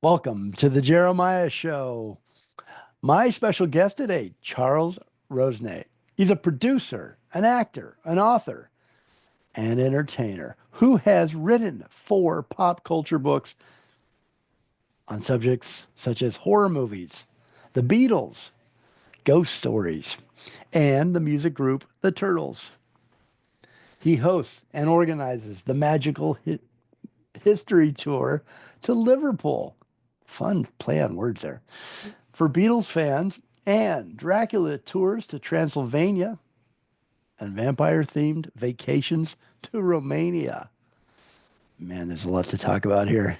Welcome to the Jeremiah Show. My special guest today, Charles Rosenay. He's a producer, an actor, an author, and entertainer who has written four pop culture books on subjects such as horror movies, the Beatles, ghost stories, and the music group The Turtles. He hosts and organizes the magical history tour to Liverpool. Fun play on words there. For Beatles fans, and Dracula Tours to Transylvania and vampire themed vacations to Romania. Man, there's a lot to talk about here.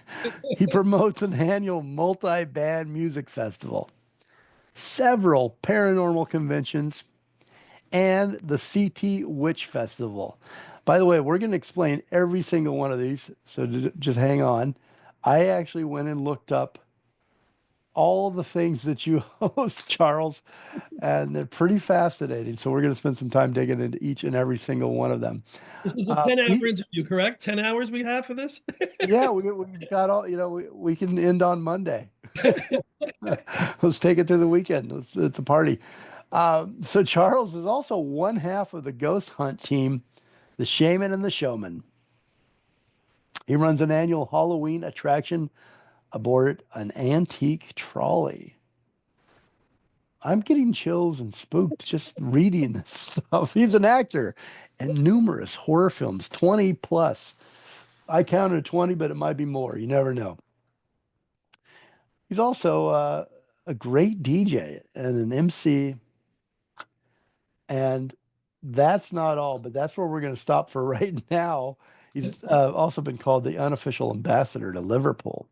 He promotes an annual multi band music festival, several paranormal conventions, and the CT Witch Festival. By the way, we're going to explain every single one of these, so just hang on. I actually went and looked up all the things that you host, Charles, and they're pretty fascinating. So we're going to spend some time digging into each and every single one of them. This is a 10-hour He, interview, correct? 10 hours we have for this? yeah, we got all, we can end on Monday. Let's take it to the weekend. It's a party. So Charles is also one half of the ghost hunt team, the Shaman and The Showman. He runs an annual Halloween attraction aboard an antique trolley. I'm getting chills and spooked just reading this stuff. He's an actor in numerous horror films, 20 plus. I counted 20, but it might be more. You never know. He's also a great DJ and an MC. And that's not all, but that's where we're going to stop for right now. He's also been called the unofficial ambassador to Liverpool.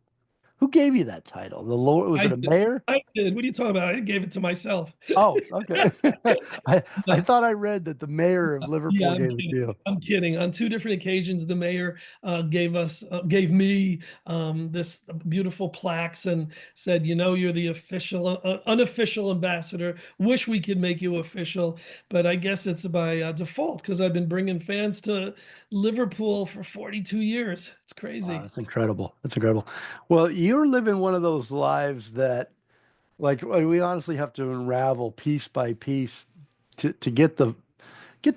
Who gave you that title? The Lord, was I it a did. mayor? I did. What are you talking about? I gave it to myself. Oh, okay. I No, thought I read that the mayor of yeah, Liverpool I'm gave it to kidding. you. I'm kidding. On two different occasions, the mayor gave me this beautiful plaques and said, you're the official, unofficial ambassador. Wish we could make you official, but I guess it's by default because I've been bringing fans to Liverpool for 42 years. It's Wow, crazy. that's incredible. That's incredible. Well, you're living one of those lives that, like, we honestly have to unravel piece by piece to get the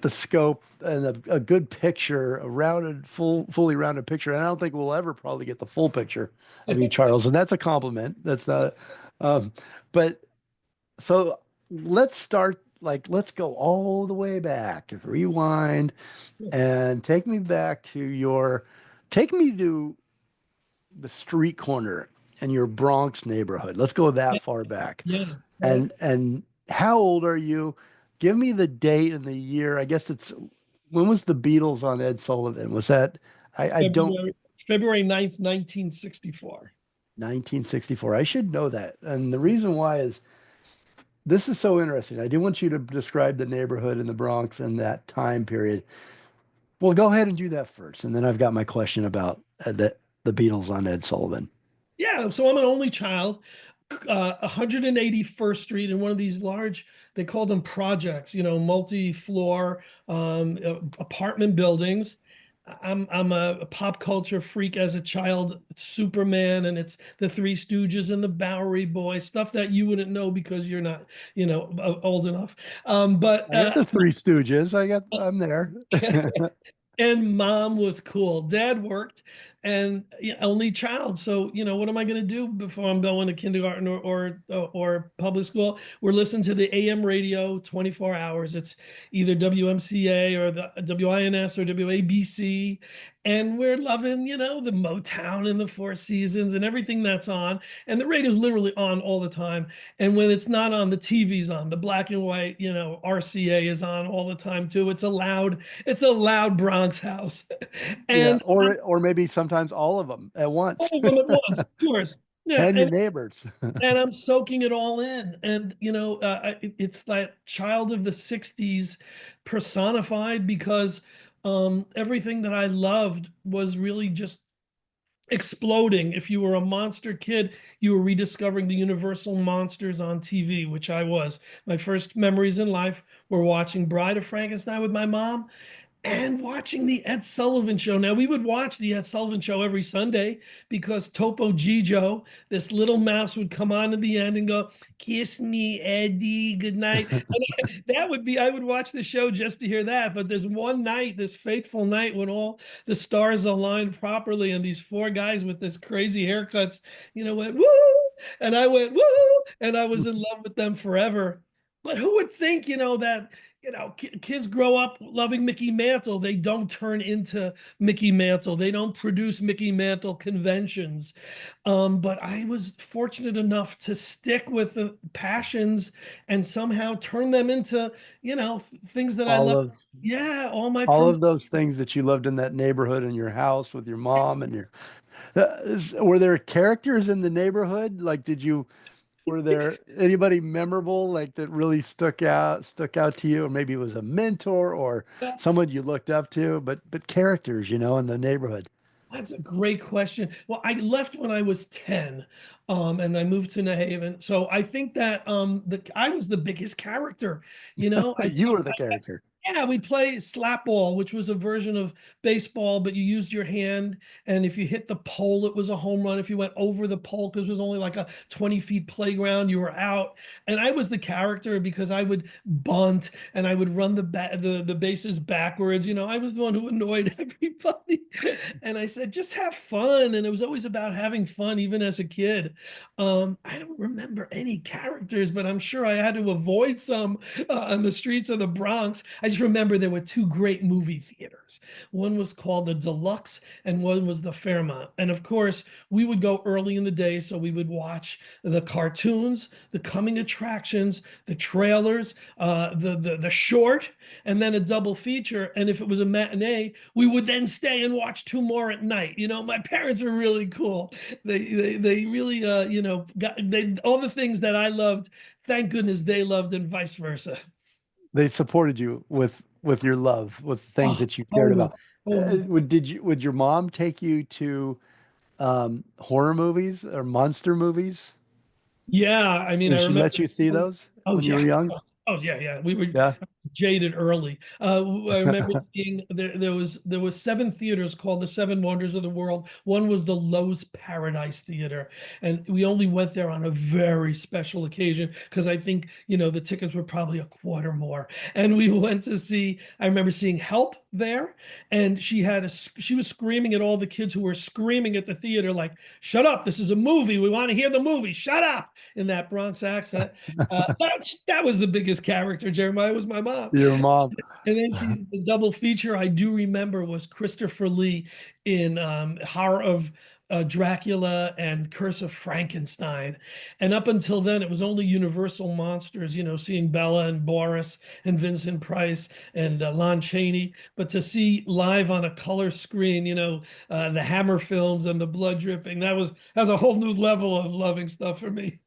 scope and a good picture, a rounded, fully rounded picture. And I don't think we'll ever probably get the full picture of you, Charles. And that's a compliment. That's not, um, but so let's start, like, let's go all the way back, rewind, and take me back to take me to the street corner in your Bronx neighborhood. Let's go that Yeah, far back. yeah. Right. And how old are you? Give me the date and the year. I guess it's when was the Beatles on Ed Sullivan? Was that I don't February 9th, 1964. 1964. I should know that. And the reason why is this is so interesting. I do want you to describe the neighborhood in the Bronx and that time period. Well, go ahead and do that first, and then I've got my question about the Beatles on Ed Sullivan. Yeah, so I'm an only child, 181st Street in one of these large, they call them projects, multi-floor apartment buildings. I'm a pop culture freak as a child. It's Superman and it's the Three Stooges and the Bowery Boys, stuff that you wouldn't know because you're not, old enough. But I got the Three Stooges. I'm there. and mom was cool. Dad worked, and yeah, only child. So what am I going to do before I'm going to kindergarten or public school? We're listening to the AM radio 24 hours. It's either WMCA or the WINS or WABC, and we're loving the Motown and the Four Seasons and everything that's on. And the radio's literally on all the time. And when it's not on, the TV's on. The black and white, RCA is on all the time too. It's a loud Bronx house. Yeah, And or maybe sometimes all of them at all once, of them at once, of course. Yeah, and your and neighbors. I'm soaking it all in. And it's that child of the 60s personified because everything that I loved was really just exploding. If you were a monster kid, you were rediscovering the universal monsters on TV, which I was. My first memories in life were watching Bride of Frankenstein with my mom and watching the Ed Sullivan Show. Now, we would watch the Ed Sullivan Show every Sunday because Topo Gijo, this little mouse, would come on at the end and go, "Kiss me, Eddie, good night." And that would be, I would watch the show just to hear that. But there's one night, this fateful night, when all the stars aligned properly and these four guys with this crazy haircuts, went, "Woo!" And I went, "Woo!" And I was in love with them forever. But who would think, that kids grow up loving Mickey Mantle. They don't turn into Mickey Mantle. They don't produce Mickey Mantle conventions. But I was fortunate enough to stick with the passions and somehow turn them into, things that I All love. of Yeah, all my all pro. of those things that you loved in that neighborhood in your house with your mom and your were there characters in the neighborhood? Like, were there anybody memorable like that really stuck out to you, or maybe it was a mentor or someone you looked up to, but characters, in the neighborhood. That's a great question. Well, I left when I was 10, and I moved to New Haven. So I think that I was the biggest character, I You think were the character. yeah, we play slap ball, which was a version of baseball, but you used your hand. And if you hit the pole, it was a home run. If you went over the pole, because it was only like a 20 feet playground, you were out. And I was the character because I would bunt and I would run the bases backwards. I was the one who annoyed everybody. And I said, just have fun. And it was always about having fun, even as a kid. I don't remember any characters, but I'm sure I had to avoid some on the streets of the Bronx. I just remember there were two great movie theaters. One was called the Deluxe, and one was the Fairmont. And of course, we would go early in the day, so we would watch the cartoons, the coming attractions, the trailers, the short, and then a double feature. And if it was a matinee, we would then stay and watch two more at night. My parents were really cool. They really got all the things that I loved. Thank goodness they loved, and vice versa. They supported you with your love, with things Oh, that you cared totally, about. totally. Would your mom take you to horror movies or monster movies? Yeah, I mean, Did I she remember. let you see those Oh when you were yeah. young? Oh yeah, yeah. We were Yeah. jaded early. I remember seeing there was seven theaters called the Seven Wonders of the World. One was the Lowe's Paradise Theater, and we only went there on a very special occasion because I think the tickets were probably a quarter more. And we went to see. I remember seeing Help there, and she was screaming at all the kids who were screaming at the theater like, "Shut up! This is a movie. We want to hear the movie. Shut up!" in that Bronx accent. That was the biggest character. Jeremiah was my mom. Your mom. And then the double feature I do remember was Christopher Lee in Horror of Dracula and Curse of Frankenstein. And up until then, it was only Universal Monsters, seeing Bella and Boris and Vincent Price and Lon Chaney. But to see live on a color screen, the Hammer films and the blood dripping, that was a whole new level of loving stuff for me.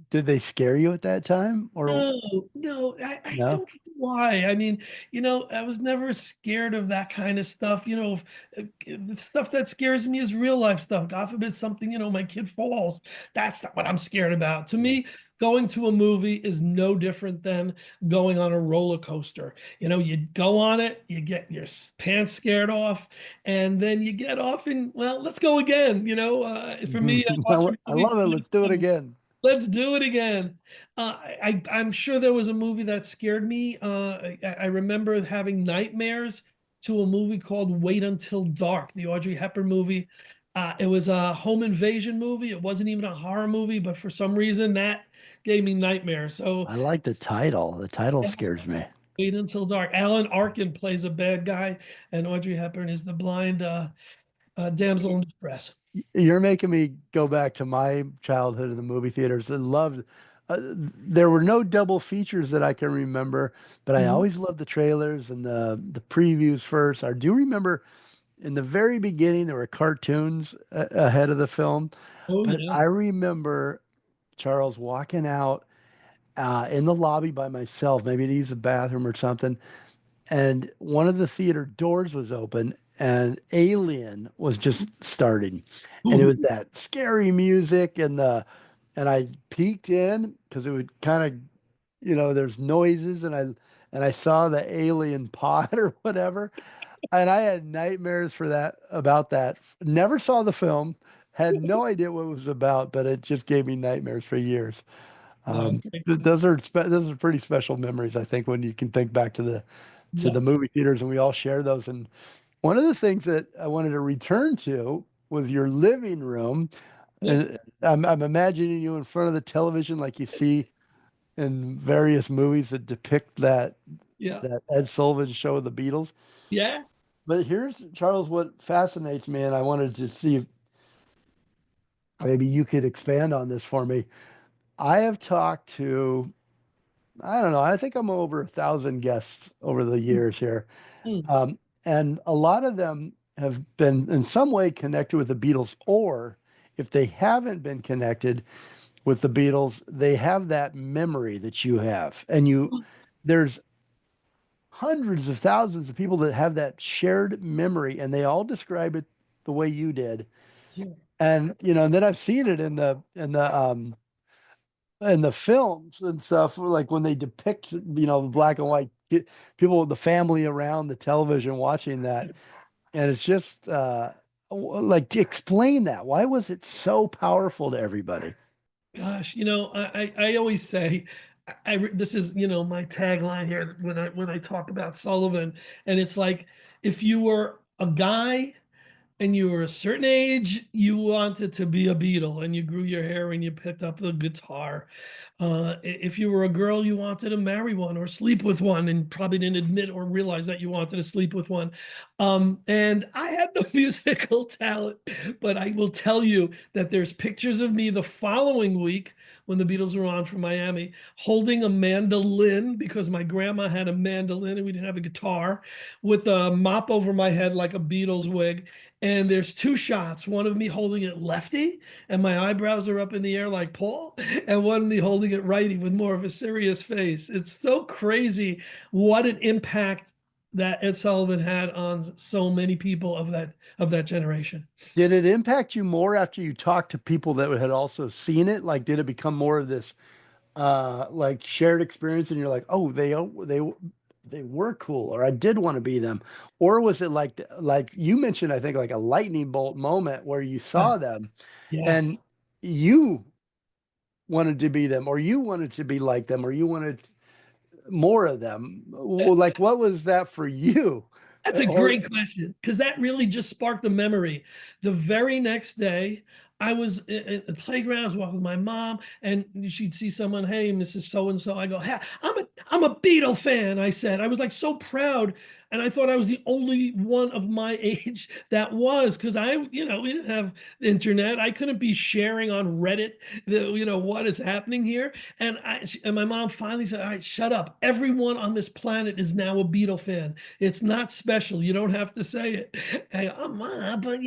Did they scare you at that time or No, no, I no? don't get why. I mean, I was never scared of that kind of stuff. The stuff that scares me is real life stuff. God forbid something, my kid falls. That's not what I'm scared about. To Yeah. me, going to a movie is no different than going on a roller coaster. You go on it, you get your pants scared off, and then you get off and, well, let's go again. For me, I watch I love it. Let's do it movies. again. Let's do it again. I'm sure there was a movie that scared me. I remember having nightmares to a movie called Wait Until Dark, the Audrey Hepburn movie. It was a home invasion movie. It wasn't even a horror movie, but for some reason that gave me nightmares. So I like the title. The title yeah, scares me. Wait Until Dark. Alan Arkin plays a bad guy, and Audrey Hepburn is the blind damsel in distress. You're making me go back to my childhood in the movie theaters. I loved, there were no double features that I can remember, but I Mhm. always loved the trailers and the previews first. I do remember in the very beginning there were cartoons ahead of the film, Oh but yeah. I remember Charles walking out in the lobby by myself, maybe to use the bathroom or something, and one of the theater doors was open and Alien was just starting. And it was that scary music and I peeked in because it would kind of, there's noises and and I saw the alien pod or whatever, and I had nightmares for that about that. Never saw the film, had no idea what it was about, but it just gave me nightmares for years. Oh, great. Those are pretty special memories, I think, when you can think back to the Yes. movie theaters, and we all share those. And one of the things that I wanted to return to was your living room. Yeah. And I'm imagining you in front of the television like you see in various movies that depict Yeah. that Ed Sullivan show of the Beatles. Yeah. But here's, Charles, what fascinates me, and I wanted to see if maybe you could expand on this for me. I have talked to, I don't know, I think I'm over 1,000 guests over the years here. Mm. Um, and a lot of them have been in some way connected with the Beatles, or if they haven't been connected with the Beatles, they have that memory that you have. And there's hundreds of thousands of people that have that shared memory, and they all describe it the way you did. Yeah. And and then I've seen it in the films and stuff, like when they depict, the black and white people, the family around the television watching that. Yes. And it's just like, to explain that. Why was it so powerful to everybody? Gosh, I always say, this is, my tagline here when I talk about Sullivan, and it's like, if you were a guy and you were a certain age, you wanted to be a Beatle and you grew your hair and you picked up the guitar. If you were a girl, you wanted to marry one or sleep with one and probably didn't admit or realize that you wanted to sleep with one. And I had no musical talent, but I will tell you that there's pictures of me the following week when the Beatles were on from Miami holding a mandolin because my grandma had a mandolin and we didn't have a guitar, with a mop over my head like a Beatles wig. And there's two shots, one of me holding it lefty and my eyebrows are up in the air like Paul, and one of me holding it righty with more of a serious face. It's so crazy what an impact that Ed Sullivan had on so many people of that generation. Did it impact you more after you talked to people that had also seen it? Like, did it become more of this like shared experience, and you're like, oh, they were cool, or I did want to be them? Or was it like you mentioned, I think, like a lightning bolt moment where you Yeah. saw them Yeah. and you wanted to be them, or you wanted to be like them, or you wanted more of them? Well, like, what was that for you? That's a Or great question because that really just sparked the memory. The very next day, I was at the playground, I was walking with my mom, and she'd see someone, hey, Mrs. So and so. I go, hey, I'm a Beatle fan. I said, I was like so proud, and I thought I was the only one of my age that was, because we didn't have the internet. I couldn't be sharing on Reddit what is happening here. And my mom finally said, all right, shut up. Everyone on this planet is now a Beatle fan. It's not special. You don't have to say it. I go, oh, Ma, but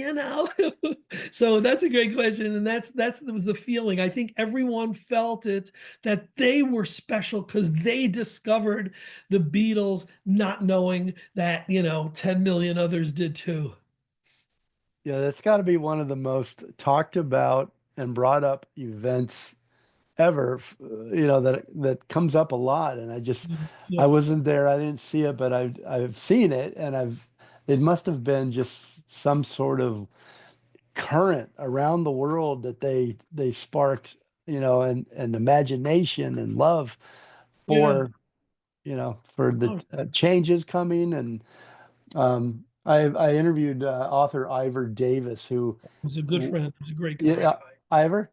So that's a great question, and that was the feeling. I think everyone felt it, that they were special because they discovered the Beatles, not knowing that 10 million others did too. yeah, that's got to be one of the most talked about and brought up events ever, that comes up a lot. And I Yeah, wasn't there, I didn't see it, but I've seen it, and it must have been just some sort of current around the world that they sparked, and imagination and love yeah. for, for the Oh, changes coming. And I interviewed author Ivor Davis, who, he's a good friend. He's a great guy. yeah, Ivor,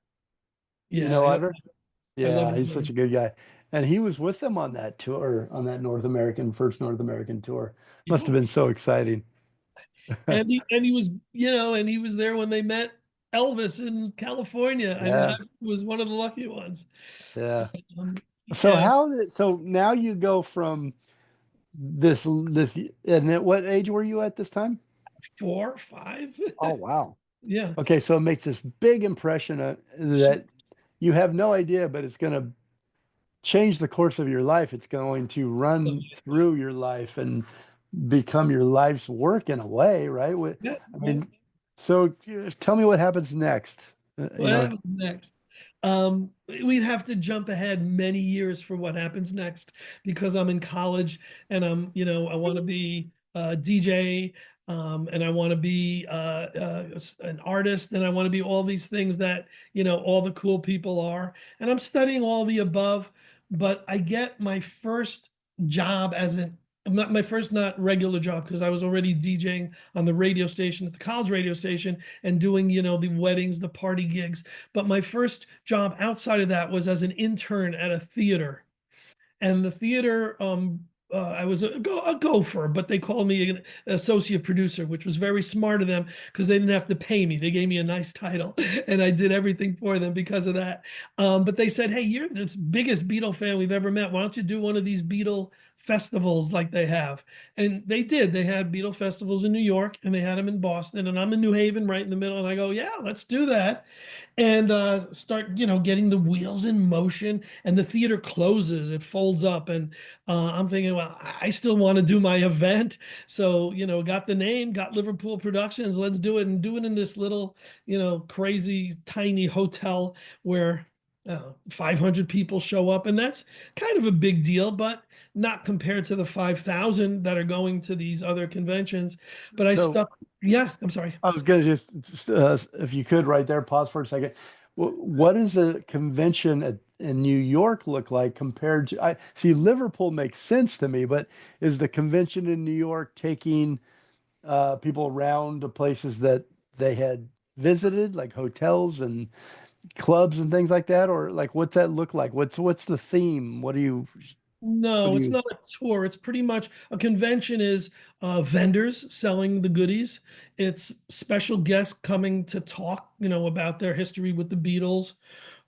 you Yeah, know Ivor? I love Yeah, him. he's such a good guy. And he was with them on that tour, on that first North American tour. Must Yeah, have been so exciting. and he was there when they met Elvis in California. I mean, Yeah, I was one of the lucky ones. yeah. Um, So yeah, so now you go from this, and at what age were you at this time? 4, 5. Oh, wow. Yeah. Okay, so it makes this big impression that you have no idea, but it's going to change the course of your life. It's going to run through your life and become your life's work in a way, right? Yeah, I yeah. mean, so tell me what happens next. What happens next? We'd have to jump ahead many years for what happens next because I'm in college and I want to be a DJ, and I want to be an artist, and I want to be all these things that, all the cool people are. And I'm studying all the above, but I get my first job as an not my first not regular job because I was already DJing on the radio station at the college radio station and doing, the weddings, the party gigs. But my first job outside of that was as an intern at a theater. And the theater, I was a gopher, but they called me an associate producer, which was very smart of them because they didn't have to pay me. They gave me a nice title, and I did everything for them because of that. But they said, "Hey, you're the biggest Beatle fan we've ever met. Why don't you do one of these Beatle festivals like they have?" And they did. They had Beatle festivals in New York, and they had them in Boston, and I'm in New Haven, right in the middle. And I go, "Yeah, let's do that." And start getting the wheels in motion, and the theater closes, it folds up, and I'm thinking, well, I still want to do my event. So got the name, got Liverpool Productions, let's do it, and do it in this little crazy tiny hotel where 500 people show up, and that's kind of a big deal, but not compared to the 5,000 that are going to these other conventions. But I So stuck. Yeah, I'm sorry. I was going to just, if you could, right there, pause for a second. What does a convention in New York look like compared to? I see Liverpool makes sense to me, but is the convention in New York taking people around to places that they had visited, like hotels and clubs and things like that, or like what's that look like? What's the theme? What No, do it's you? not a tour. It's pretty much a convention is vendors selling the goodies. It's special guests coming to talk, about their history with the Beatles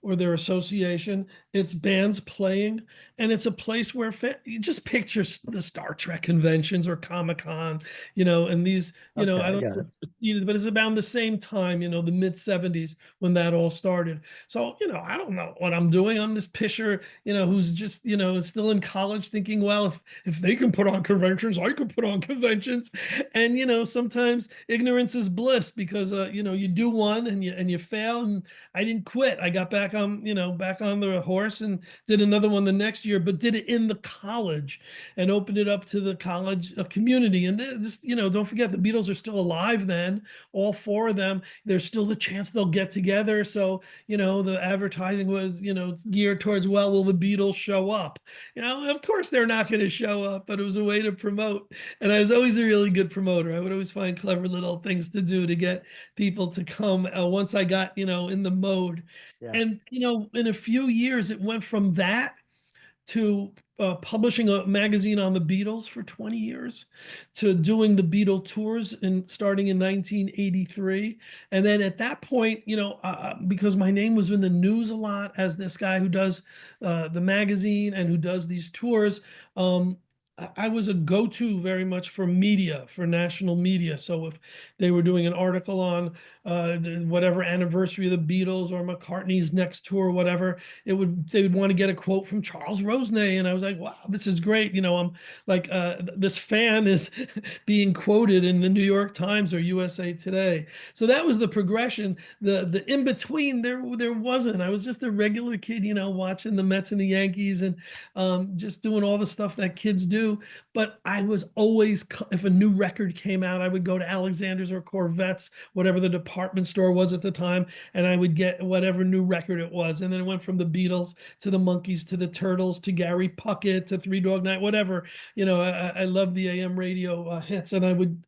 or their association. It's bands playing, and it's a place where you just picture the Star Trek conventions or Comic-Con, and these, Okay, I I don't got it. know, but it's around the same time, the mid 70s when that all started. So, I don't know what I'm doing. I'm this pisher, who's just, still in college thinking, well, if they can put on conventions, I could put on conventions. And, sometimes ignorance is bliss because, you do one and you fail. And I didn't quit. I got back on the horse and did another one the next year, but did it in the college and opened it up to the college community. And this, don't forget the Beatles are still alive then, all four of them. There's still the chance they'll get together. So, the advertising was, geared towards, well, will the Beatles show up? Of course they're not going to show up, but it was a way to promote. And I was always a really good promoter. I would always find clever little things to do to get people to come once I got, in the mode. Yeah. And, in a few years, it went from that to publishing a magazine on the Beatles for 20 years, to doing the Beatle tours and starting in 1983. And then at that point, because my name was in the news a lot as this guy who does the magazine and who does these tours, I was a go-to very much for media, for national media. So if they were doing an article on whatever anniversary of the Beatles or McCartney's next tour, whatever, they would want to get a quote from Charles Rosenay, and I was like, wow, this is great. I'm like, this fan is being quoted in the New York Times or USA Today. So that was the progression. The in between there wasn't. I was just a regular kid, watching the Mets and the Yankees and just doing all the stuff that kids do. But I was always, if a new record came out, I would go to Alexander's or Corvette's, whatever the department store was at the time, and I would get whatever new record it was. And then it went from the Beatles to the Monkees to the Turtles to Gary Puckett to Three Dog Night, whatever. I love the AM radio hits, and I would.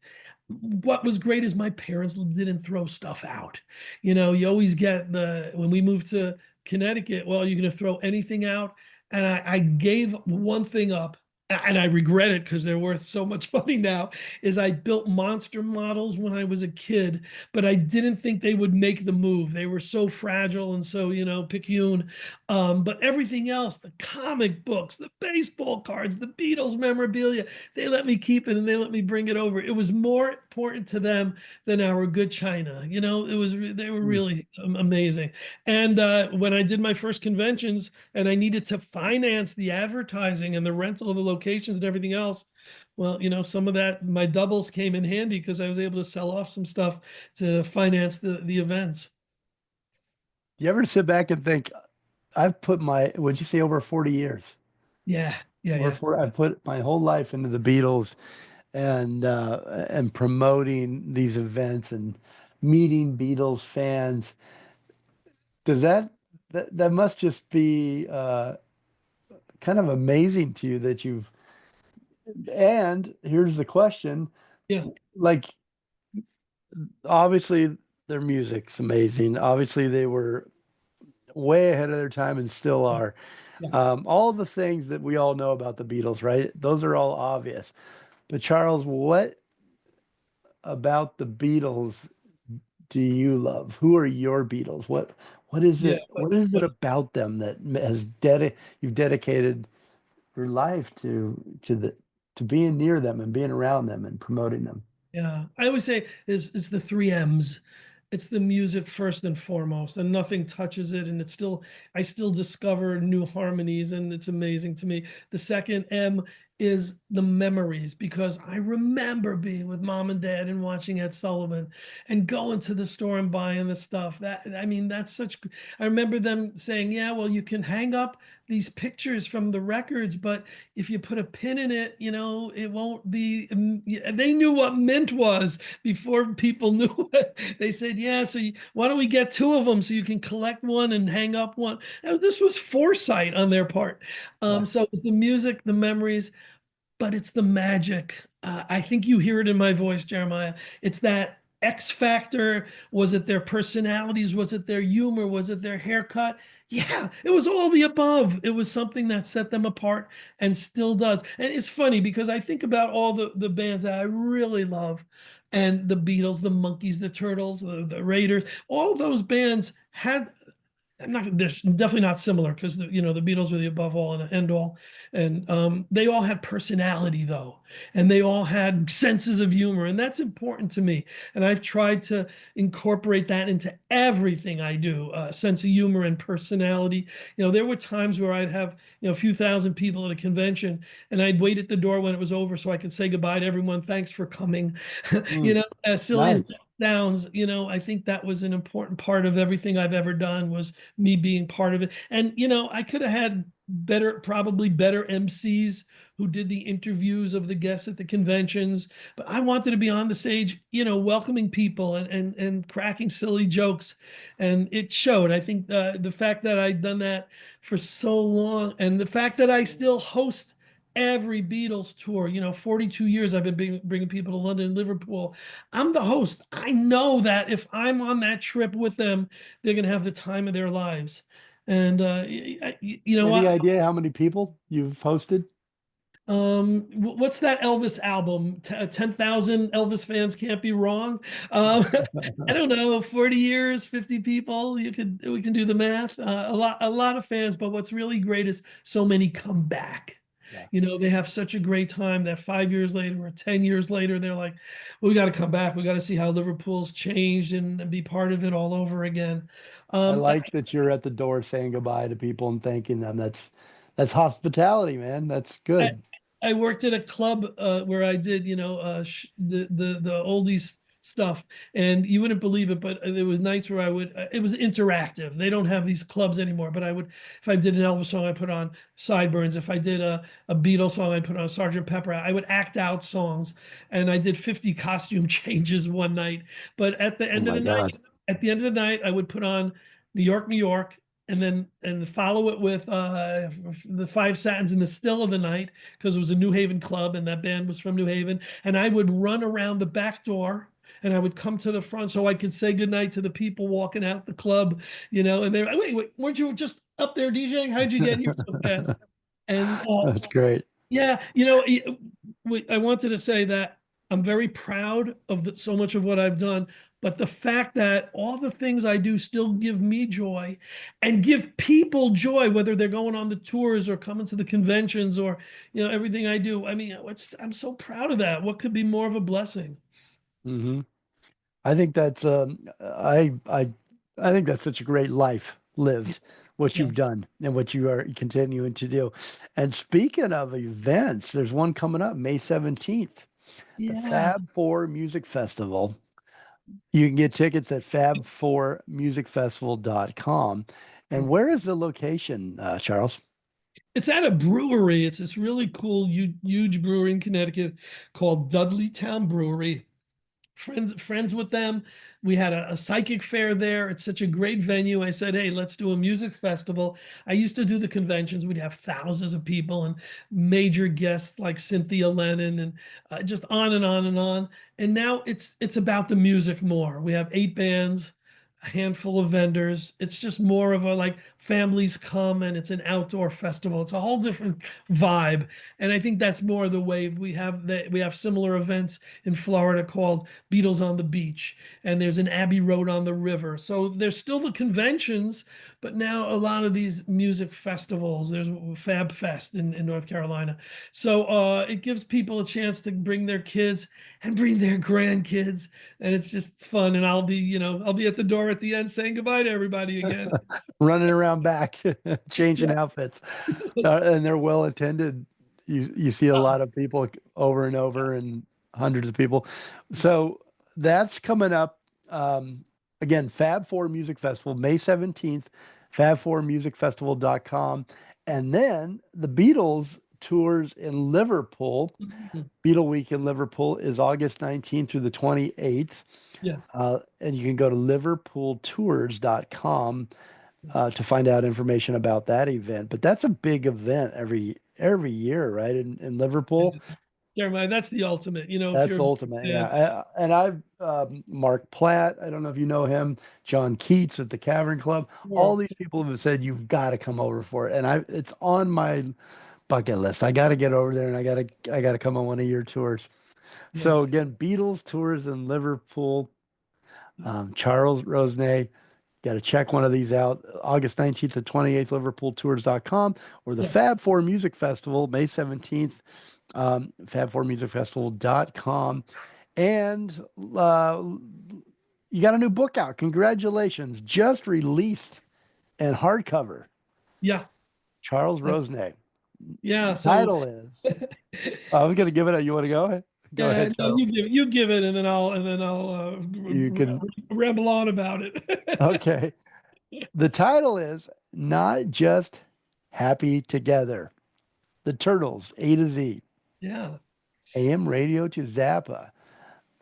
What was great is my parents didn't throw stuff out. You always get when we moved to Connecticut, well, you're going to throw anything out. And I gave one thing up, and I regret it because they're worth so much money now, is I built monster models when I was a kid, but I didn't think they would make the move. They were so fragile and so, picayune. But everything else, the comic books, the baseball cards, the Beatles memorabilia, they let me keep it and they let me bring it over. It was more important to them than our good china. They were Hmm. really amazing. And when I did my first conventions and I needed to finance the advertising and the rental of the locations and everything else, well, some of that, my doubles came in handy because I was able to sell off some stuff to finance the events. You ever sit back and think, I've put my, would you say over 40 years? Yeah, yeah, Over yeah, 40, I put my whole life into the Beatles and promoting these events and meeting Beatles fans. Does that must just be kind of amazing to you that you've, and here's the question, yeah, like obviously their music's amazing. Obviously they were way ahead of their time and still yeah, are. yeah. All the things that we all know about the Beatles, right? Those are all obvious. But Charles, what about the Beatles do you love? Who are your Beatles? What is Yeah, it? What is it about them that you've dedicated your life to being near them and being around them and promoting them? yeah. I always say it's the three M's. It's the music first and foremost, and nothing touches it. And I still discover new harmonies, and it's amazing to me. The second M is the memories, because I remember being with mom and dad and watching Ed Sullivan and going to the store and buying the stuff. I mean, that's such, I remember them saying, yeah, well, you can hang up these pictures from the records, but if you put a pin in it, it won't be. They knew what mint was before people knew it. They said, yeah, so why don't we get two of them so you can collect one and hang up one? This was foresight on their part. Yeah. So it was the music, the memories, but it's the magic. I think you hear it in my voice, Jeremiah. It's that X factor. Was it their personalities? Was it their humor? Was it their haircut? Yeah, it was all the above. It was something that set them apart and still does. And it's funny because I think about all the bands that I really love, and the Beatles, the Monkees, the Turtles, the Raiders, all those bands had, I'm not, they're definitely not similar, because the Beatles were the above all and end all, and they all had personality though, and they all had senses of humor, and that's important to me. And I've tried to incorporate that into everything I do, sense of humor and personality. There were times where I'd have a few thousand people at a convention, and I'd wait at the door when it was over so I could say goodbye to everyone. Thanks for coming. Mm, As silly as nice. sounds, I think that was an important part of everything I've ever done, was me being part of it. And I could have had probably better MCs who did the interviews of the guests at the conventions, but I wanted to be on the stage, welcoming people and cracking silly jokes, and it showed. I think the fact that I'd done that for so long, and the fact that I still host every Beatles tour. 42 years I've been bringing people to London and Liverpool. I'm the host. I know that if I'm on that trip with them, they're going to have the time of their lives. And you know Any what? idea how many people you've hosted? What's that Elvis album? 10,000 Elvis fans can't be wrong. I don't know, 40 years, 50 people. We can do the math. A lot of fans, but what's really great is so many come back. Yeah. They have such a great time that 5 years later or 10 years later, they're like, we got to come back. We got to see how Liverpool's changed and be part of it all over again. I Um, like that you're at the door saying goodbye to people and thanking them. That's hospitality, man. That's I, good. I worked at a club where I did, the oldies stuff, and you wouldn't believe it, but there was nights where it was interactive. They don't have these clubs anymore, but if I did an Elvis song, I put on Sideburns. If I did a Beatles song, I put on Sergeant Pepper. I would act out songs, and I did 50 costume changes one night. But Oh my God. at the end of the night, I would put on New York, New York, and follow it with the Five Satins in the Still of the Night, because it was a New Haven club and that band was from New Haven. And I would run around the back door and I would come to the front so I could say goodnight to the people walking out the club, and they're like, wait, weren't you just up there DJing? How'd you get here so fast? And That's great. yeah, I wanted to say that I'm very proud of so much of what I've done, but the fact that all the things I do still give me joy and give people joy, whether they're going on the tours or coming to the conventions, or everything I do. I mean, I'm so proud of that. What could be more of a blessing? Hmm. I think that's I think that's such a great life lived, what Yeah. you've done and what you are continuing to do. And speaking of events, there's one coming up May 17th, the Yeah. Fab Four Music Festival. You can get tickets at fab4musicfestival.com. And where is the location, Charles? It's at a brewery. It's this really cool, huge brewery in Connecticut called Dudleytown Brewery. Friends with them. We had a psychic fair there. It's such a great venue. I said, hey, let's do a music festival. I used to do the conventions. We'd have thousands of people and major guests like Cynthia Lennon and just on and on and on. And now it's about the music more. We have 8 bands, a handful of vendors. It's just more of a like families come and it's an outdoor festival. It's a whole different vibe. And I think that's more the wave. We have similar events in Florida called Beatles on the Beach, and there's an Abbey Road on the River. So there's still the conventions, but now a lot of these music festivals. There's Fab Fest in North Carolina. So it gives people a chance to bring their kids and bring their grandkids, and it's just fun. And I'll be at the door at the end saying goodbye to everybody again. Running around back, changing Yeah. outfits, and they're well attended. You see a lot of people over and over, and hundreds of people. So that's coming up. Again, Fab Four Music Festival, May 17th, fab4musicfestival.com. And then the Beatles tours in Liverpool. Beatle Week in Liverpool is August 19th through the 28th. Yes. And you can go to liverpooltours.com to find out information about that event. But that's a big event every year, right? In Liverpool. Jeremiah, that's the ultimate. If That's you're ultimate, yeah. And I've Mark Platt, I don't know if you know him, John Keats at the Cavern Club. All sure. these people have said you've got to come over for it, and it's on my bucket list. I got to get over there, and I got to come on one of your tours. Yeah. So again, Beatles tours in Liverpool. Charles Rosenay, got to check one of these out. August 19th to 28th, liverpooltours.com, or the Yes. Fab Four Music Festival, May 17th, fab4musicfestival.com. And you got a new book out. Congratulations. Just released and hardcover. Yeah. Charles Rosenay. Yeah. So Title is, I was going to give it a, you want to go? Go yeah, ahead, no, Charles. you give it, and then I'll You can, ramble on about it. okay. The title is Not Just Happy Together. The Turtles, A to Z, Yeah. AM radio to Zappa.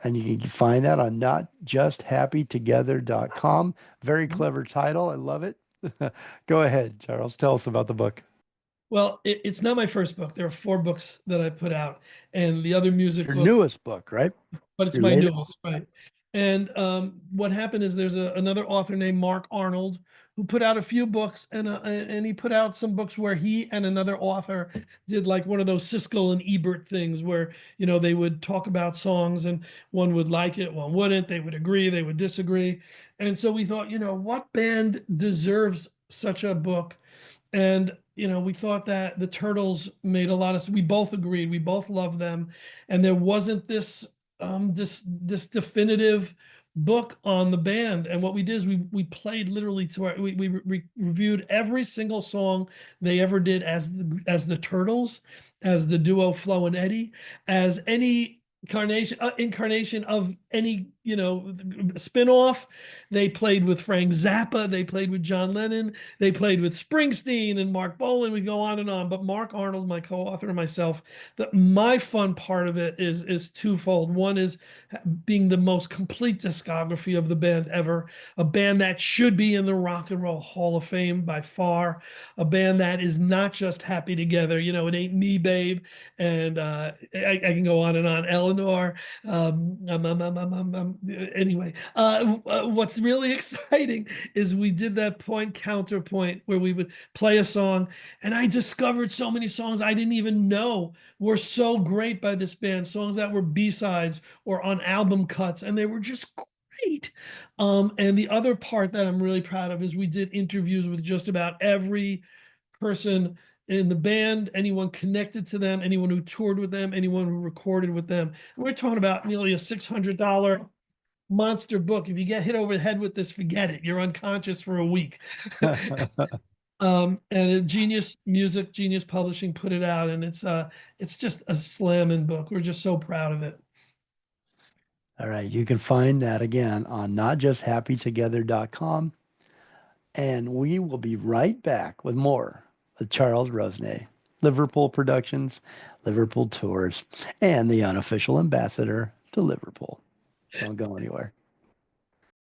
And you can find that on notjusthappytogether.com. Very clever title. I love it. Go ahead, Charles. Tell us about the book. Well, it's not my first book. There are 4 books that I put out, and the other It's music your book, newest book, right? but it's Your my latest? newest, right? And what happened is there's another author named Mark Arnold who put out a few books, and he put out some books where he and another author did like one of those Siskel and Ebert things where they would talk about songs and one would like it, one wouldn't. They would agree, they would disagree, and so we thought, what band deserves such a book? And we thought that the Turtles made a lot of. We both agreed. We both loved them, and there wasn't this definitive book on the band. And what we did is we played literally to our. We reviewed every single song they ever did as the Turtles, as the duo Flo and Eddie, as any incarnation of any spin-off. They played with Frank Zappa, they played with John Lennon, they played with Springsteen and Mark Bolan. We go on and on. But Mark Arnold, my co-author, and myself, my fun part of it is twofold. One is being the most complete discography of the band ever, a band that should be in the Rock and Roll Hall of Fame by far, a band that is not just happy together. It ain't me, babe, and I can go on and on. Eleanor. Anyway, what's really exciting is we did that point counterpoint where we would play a song, and I discovered so many songs I didn't even know were so great by this band, songs that were B-sides or on album cuts, and they were just great. And the other part that I'm really proud of is we did interviews with just about every person in the band, anyone connected to them, anyone who toured with them, anyone who recorded with them. And we're talking about nearly a $600 monster book. If you get hit over the head with this, forget it. You're unconscious for a week. And Genius Music, Genius Publishing put it out, and it's just a slamming book. We're just so proud of it. All right. You can find that again on notjusthappytogether.com. And we will be right back with more with Charles Rosenay, Liverpool Productions, Liverpool Tours, and the unofficial ambassador to Liverpool. Don't go anywhere.